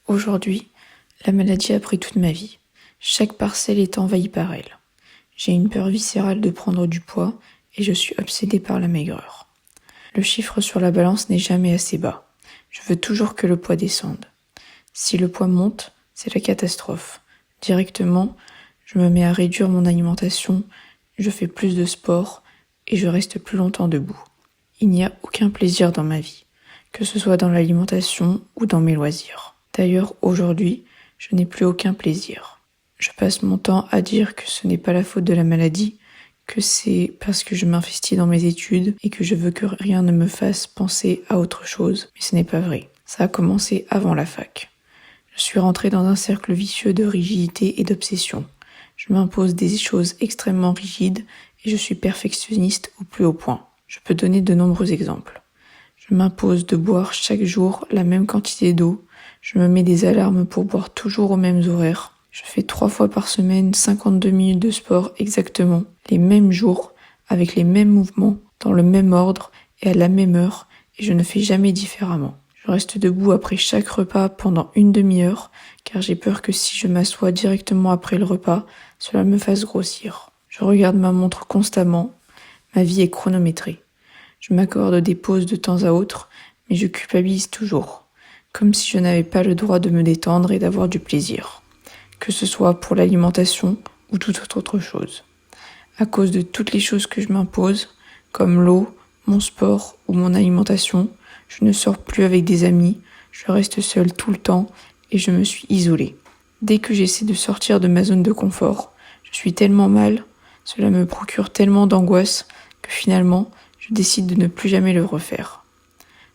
Aujourd'hui, la maladie a pris toute ma vie. Chaque parcelle est envahie par elle. J'ai une peur viscérale de prendre du poids et je suis obsédée par la maigreur. Le chiffre sur la balance n'est jamais assez bas. Je veux toujours que le poids descende. Si le poids monte, c'est la catastrophe. Directement, je me mets à réduire mon alimentation, je fais plus de sport et je reste plus longtemps debout. Il n'y a aucun plaisir dans ma vie, que ce soit dans l'alimentation ou dans mes loisirs. D'ailleurs, aujourd'hui, je n'ai plus aucun plaisir. Je passe mon temps à dire que ce n'est pas la faute de la maladie, que c'est parce que je m'investis dans mes études et que je veux que rien ne me fasse penser à autre chose. Mais ce n'est pas vrai. Ça a commencé avant la fac. Je suis rentrée dans un cercle vicieux de rigidité et d'obsession. Je m'impose des choses extrêmement rigides et je suis perfectionniste au plus haut point. Je peux donner de nombreux exemples. Je m'impose de boire chaque jour la même quantité d'eau. Je me mets des alarmes pour boire toujours aux mêmes horaires. Je fais 3 fois par semaine 52 minutes de sport exactement, les mêmes jours, avec les mêmes mouvements, dans le même ordre et à la même heure, et je ne fais jamais différemment. Je reste debout après chaque repas pendant une demi-heure, car j'ai peur que si je m'assois directement après le repas, cela me fasse grossir. Je regarde ma montre constamment. Ma vie est chronométrée. Je m'accorde des pauses de temps à autre, mais je culpabilise toujours, comme si je n'avais pas le droit de me détendre et d'avoir du plaisir, que ce soit pour l'alimentation ou toute autre chose. À cause de toutes les choses que je m'impose, comme l'eau, mon sport ou mon alimentation, je ne sors plus avec des amis, je reste seule tout le temps et je me suis isolée. Dès que j'essaie de sortir de ma zone de confort, je suis tellement mal, cela me procure tellement d'angoisse que finalement, je décide de ne plus jamais le refaire.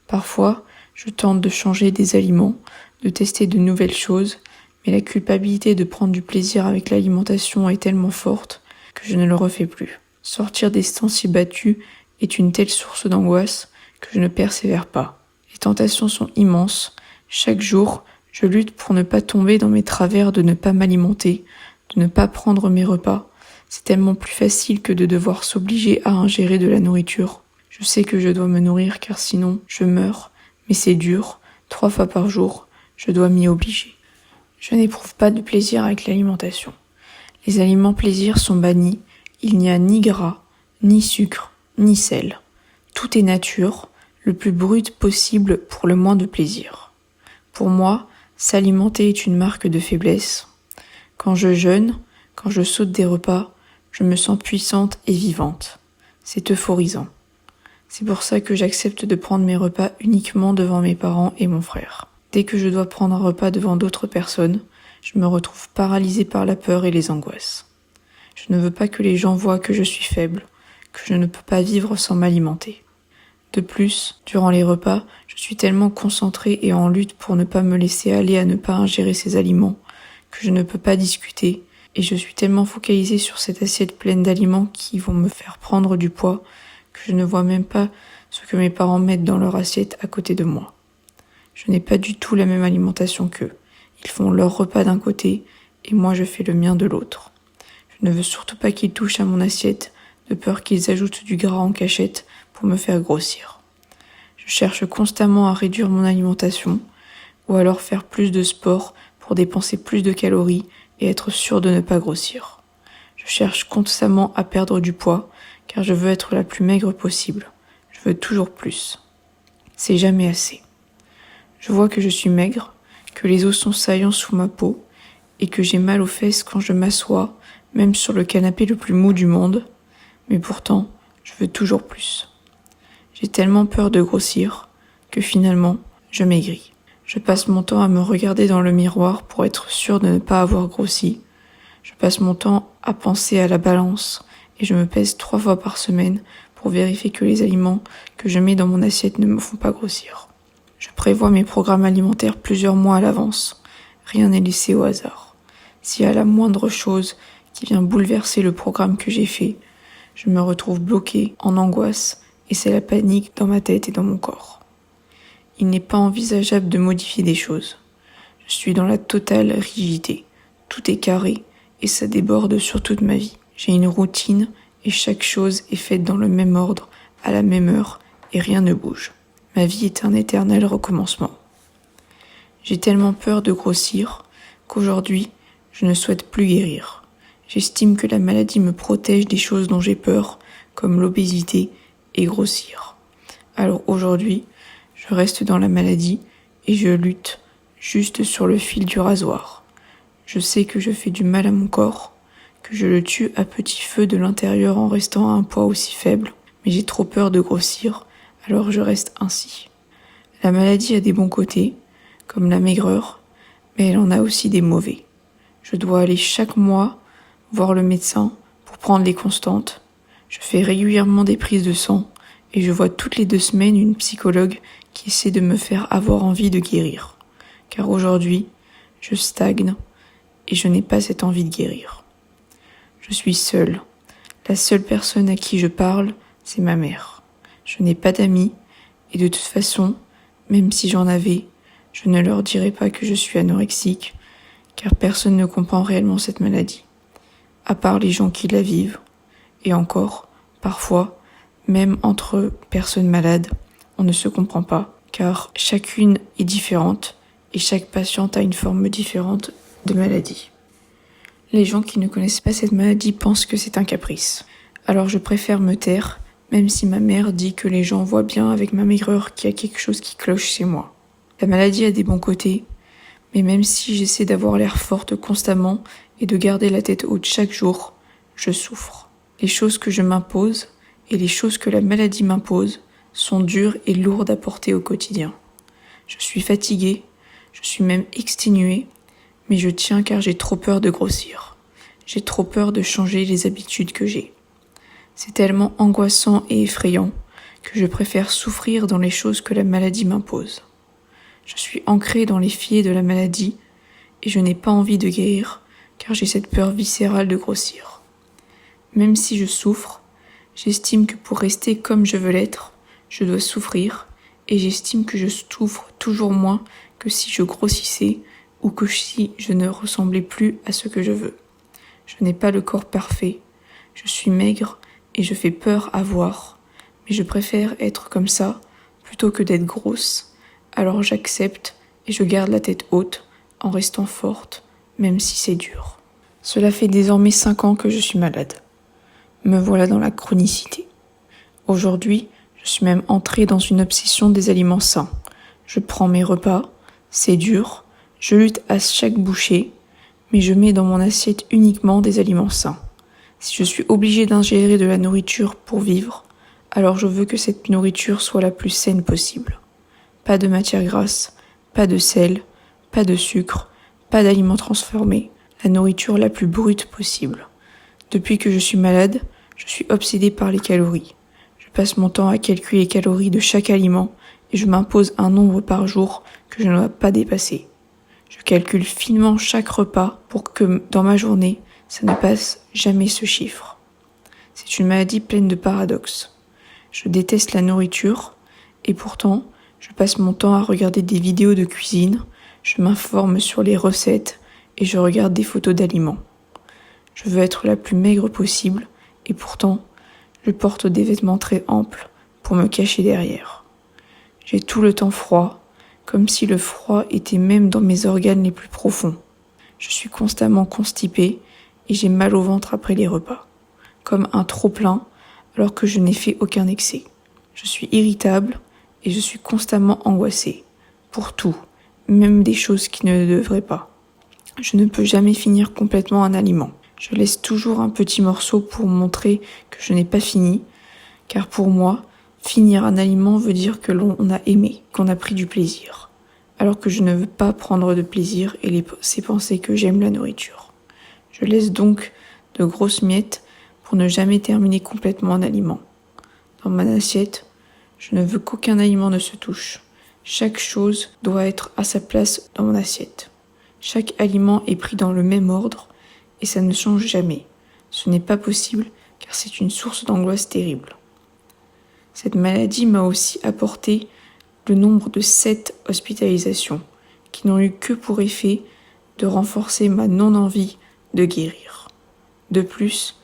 Parfois, je tente de changer des aliments, de tester de nouvelles choses, mais la culpabilité de prendre du plaisir avec l'alimentation est tellement forte que je ne le refais plus. Sortir des sentiers battus est une telle source d'angoisse que je ne persévère pas. Les tentations sont immenses. Chaque jour, je lutte pour ne pas tomber dans mes travers de ne pas m'alimenter, de ne pas prendre mes repas. C'est tellement plus facile que de devoir s'obliger à ingérer de la nourriture. Je sais que je dois me nourrir car sinon je meurs, mais c'est dur. 3 fois par jour, je dois m'y obliger. Je n'éprouve pas de plaisir avec l'alimentation. Les aliments plaisirs sont bannis. Il n'y a ni gras, ni sucre, ni sel. Tout est nature, le plus brut possible pour le moins de plaisir. Pour moi, s'alimenter est une marque de faiblesse. Quand je jeûne, quand je saute des repas, je me sens puissante et vivante. C'est euphorisant. C'est pour ça que j'accepte de prendre mes repas uniquement devant mes parents et mon frère. Dès que je dois prendre un repas devant d'autres personnes, je me retrouve paralysée par la peur et les angoisses. Je ne veux pas que les gens voient que je suis faible, que je ne peux pas vivre sans m'alimenter. De plus, durant les repas, je suis tellement concentrée et en lutte pour ne pas me laisser aller à ne pas ingérer ces aliments, que je ne peux pas discuter, et je suis tellement focalisée sur cette assiette pleine d'aliments qui vont me faire prendre du poids, que je ne vois même pas ce que mes parents mettent dans leur assiette à côté de moi. Je n'ai pas du tout la même alimentation qu'eux. Ils font leur repas d'un côté, et moi je fais le mien de l'autre. Je ne veux surtout pas qu'ils touchent à mon assiette, de peur qu'ils ajoutent du gras en cachette pour me faire grossir. Je cherche constamment à réduire mon alimentation, ou alors faire plus de sport pour dépenser plus de calories et être sûr de ne pas grossir. Je cherche constamment à perdre du poids, car je veux être la plus maigre possible. Je veux toujours plus. C'est jamais assez. Je vois que je suis maigre, que les os sont saillants sous ma peau, et que j'ai mal aux fesses quand je m'assois, même sur le canapé le plus mou du monde, mais pourtant, je veux toujours plus. J'ai tellement peur de grossir que finalement, je maigris. Je passe mon temps à me regarder dans le miroir pour être sûre de ne pas avoir grossi. Je passe mon temps à penser à la balance et je me pèse 3 fois par semaine pour vérifier que les aliments que je mets dans mon assiette ne me font pas grossir. Je prévois mes programmes alimentaires plusieurs mois à l'avance. Rien n'est laissé au hasard. S'il y a la moindre chose qui vient bouleverser le programme que j'ai fait, je me retrouve bloquée, en angoisse, et c'est la panique dans ma tête et dans mon corps. Il n'est pas envisageable de modifier des choses. Je suis dans la totale rigidité. Tout est carré, et ça déborde sur toute ma vie. J'ai une routine et chaque chose est faite dans le même ordre, à la même heure, et rien ne bouge. Ma vie est un éternel recommencement. J'ai tellement peur de grossir qu'aujourd'hui, je ne souhaite plus guérir. J'estime que la maladie me protège des choses dont j'ai peur, comme l'obésité et grossir. Alors aujourd'hui, je reste dans la maladie et je lutte juste sur le fil du rasoir. Je sais que je fais du mal à mon corps, que je le tue à petit feu de l'intérieur en restant à un poids aussi faible, mais j'ai trop peur de grossir, alors je reste ainsi. La maladie a des bons côtés, comme la maigreur, mais elle en a aussi des mauvais. Je dois aller chaque mois voir le médecin pour prendre les constantes. Je fais régulièrement des prises de sang et je vois toutes les 2 semaines une psychologue qui essaie de me faire avoir envie de guérir. Car aujourd'hui, je stagne et je n'ai pas cette envie de guérir. Je suis seule. La seule personne à qui je parle, c'est ma mère. Je n'ai pas d'amis et de toute façon, même si j'en avais, je ne leur dirai pas que je suis anorexique, car personne ne comprend réellement cette maladie, à part les gens qui la vivent. Et encore, parfois, même entre personnes malades, on ne se comprend pas, car chacune est différente et chaque patiente a une forme différente de maladie. Les gens qui ne connaissent pas cette maladie pensent que c'est un caprice. Alors je préfère me taire, même si ma mère dit que les gens voient bien avec ma maigreur qu'il y a quelque chose qui cloche chez moi. La maladie a des bons côtés, mais même si j'essaie d'avoir l'air forte constamment et de garder la tête haute chaque jour, je souffre. Les choses que je m'impose et les choses que la maladie m'impose sont dures et lourdes à porter au quotidien. Je suis fatiguée, je suis même exténuée, mais je tiens car j'ai trop peur de grossir. J'ai trop peur de changer les habitudes que j'ai. C'est tellement angoissant et effrayant que je préfère souffrir dans les choses que la maladie m'impose. Je suis ancrée dans les filets de la maladie et je n'ai pas envie de guérir car j'ai cette peur viscérale de grossir. Même si je souffre, j'estime que pour rester comme je veux l'être, je dois souffrir et j'estime que je souffre toujours moins que si je grossissais ou que si je ne ressemblais plus à ce que je veux. Je n'ai pas le corps parfait, je suis maigre et je fais peur à voir, mais je préfère être comme ça plutôt que d'être grosse. Alors j'accepte et je garde la tête haute en restant forte, même si c'est dur. Cela fait désormais 5 ans que je suis malade. Me voilà dans la chronicité. Aujourd'hui, je suis même entrée dans une obsession des aliments sains. Je prends mes repas, c'est dur, je lutte à chaque bouchée, mais je mets dans mon assiette uniquement des aliments sains. Si je suis obligée d'ingérer de la nourriture pour vivre, alors je veux que cette nourriture soit la plus saine possible. Pas de matière grasse, pas de sel, pas de sucre, pas d'aliments transformés, la nourriture la plus brute possible. Depuis que je suis malade, je suis obsédée par les calories. Je passe mon temps à calculer les calories de chaque aliment et je m'impose un nombre par jour que je ne dois pas dépasser. Je calcule finement chaque repas pour que dans ma journée, ça ne passe jamais ce chiffre. C'est une maladie pleine de paradoxes. Je déteste la nourriture et pourtant, je passe mon temps à regarder des vidéos de cuisine, je m'informe sur les recettes et je regarde des photos d'aliments. Je veux être la plus maigre possible et pourtant, je porte des vêtements très amples pour me cacher derrière. J'ai tout le temps froid, comme si le froid était même dans mes organes les plus profonds. Je suis constamment constipée et j'ai mal au ventre après les repas, comme un trop-plein alors que je n'ai fait aucun excès. Je suis irritable et je suis constamment angoissée, pour tout, même des choses qui ne le devraient pas. Je ne peux jamais finir complètement un aliment. Je laisse toujours un petit morceau pour montrer que je n'ai pas fini, car pour moi, finir un aliment veut dire que l'on a aimé, qu'on a pris du plaisir, alors que je ne veux pas prendre de plaisir et laisser penser que j'aime la nourriture. Je laisse donc de grosses miettes pour ne jamais terminer complètement un aliment. Dans mon assiette, je ne veux qu'aucun aliment ne se touche. Chaque chose doit être à sa place dans mon assiette. Chaque aliment est pris dans le même ordre et ça ne change jamais. Ce n'est pas possible car c'est une source d'angoisse terrible. Cette maladie m'a aussi apporté le nombre de 7 hospitalisations qui n'ont eu que pour effet de renforcer ma non-envie de guérir. De plus,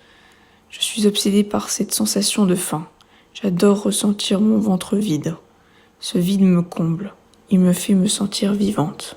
Je suis obsédée par cette sensation de faim. J'adore ressentir mon ventre vide. Ce vide me comble. Il me fait me sentir vivante.